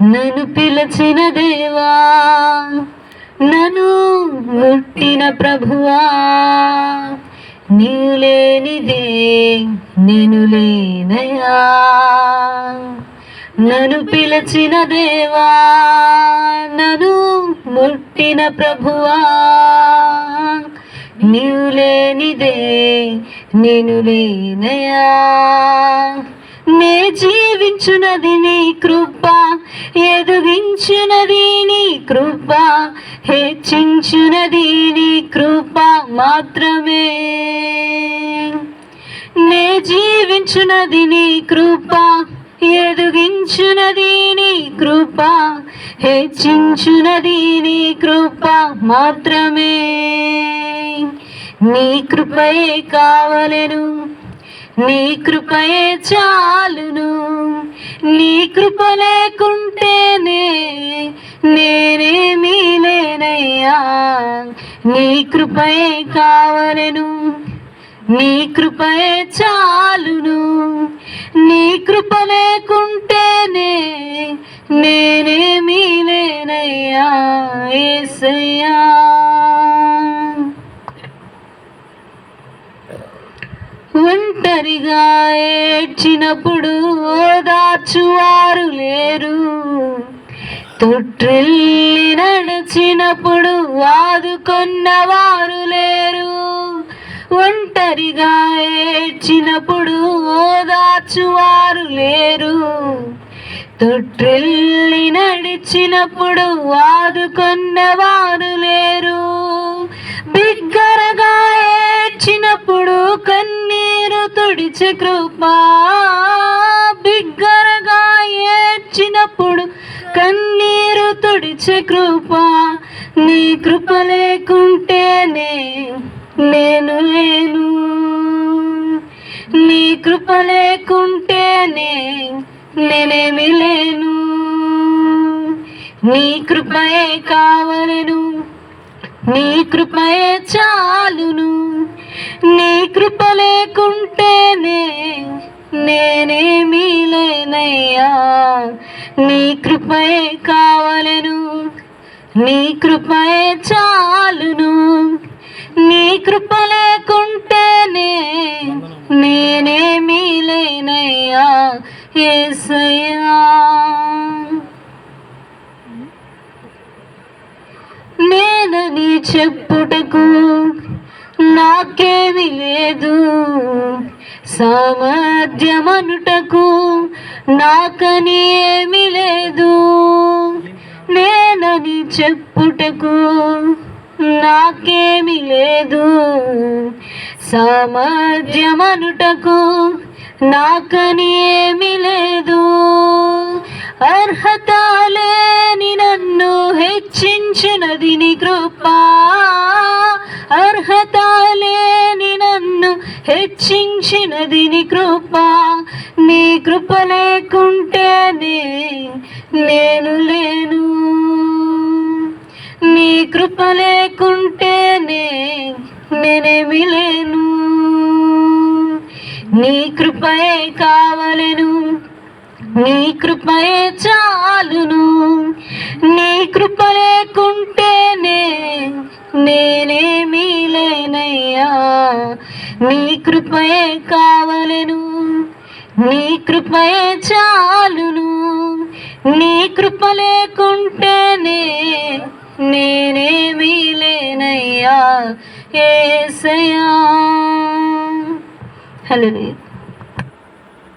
నన్ను పిలచిన దేవా, నన్ను ముట్టిన ప్రభువా, నీవు లేనిదే నేను లేనయా. నన్ను పిలచిన దేవా, నన్ను ముట్టిన ప్రభువా, నీవు లేనిదే నేను లేనయా. నే జీవించునది నీ కృప, ఎదిగించునది నీ కృప, హెచ్చించునది నీ కృప మాత్రమే. నే జీవించునది నీ కృప, ఎదిగించునది నీ కృప, హెచ్చించునది నీ కృప మాత్రమే. నీ కృపయే కావలెను, నీ కృపయే చాలును. నీ కృప లేకుంటేనే నేనేమీ లేనయ్యా. నీ కృపయే కావలెను, నీ కృపయే చాలును. నీ కృప లేకుంటేనే నేనేమీ లేనయ్యా యేసయ్యా. ఒంటరిగా ఏడ్చినప్పుడు ఓదార్చువారు లేరు, తొట్టిల్లి నడిచినప్పుడు ఆదుకొన్నవారు లేరు. ఒంటరిగా ఏడ్చినప్పుడు ఓదార్చువారు లేరు, తొట్టిల్లి నడిచినప్పుడు ఆదుకొన్నవారు లేరు. బిగ్గరగా ఏడ్చినప్పుడు కన్నీరు తుడిచే కృప, బిగ్గరగా ఏడ్చినప్పుడు కన్నీరు తుడిచే కృప. నీ కృప లేకుంటేనే నేను లేను, నీ కృప లేకుంటేనే నేనేమి లేను. నీ కృపయే కావలెను, నీ కృపయే చాలును. నీ కృప లేకుంటేనే నేనేమీ లేనయ్యా. నీ కృపయే కావలెను, నీ కృపయే చాలును. నీ కృప లేకుంటేనే నేనేమీ లేనయ్యా యేసయ్యా. నేనని చెప్పుటకు నాకేమి లేదు, సామర్థ్యమనుటకు నాకని ఏమి లేదు. నేనని చెప్పుటకు నాకేమి లేదు, సామర్థ్యమనుటకు నాకని ఏమి లేదు. అర్హత లేని నన్ను హెచ్చించినది నీ కృప, అర్హత లేని నన్ను హెచ్చించినది నీ కృప. నీ కృప లేకుంటేనే నేను లేను, నీ కృప లేకుంటేనే నేనేమి లేను. నీ కృపయే కావలెను, నీ కృపయే చాలును. నీ కృప లేకుంటేనే నేనేమీ లేనయ్యా. నీ కృపయే కావలెను, నీ కృపయే చాలును. నీ కృప లేకుంటేనే నేనేమీ లేనయ్యా యేసయ్యా. హల్లెలూయా.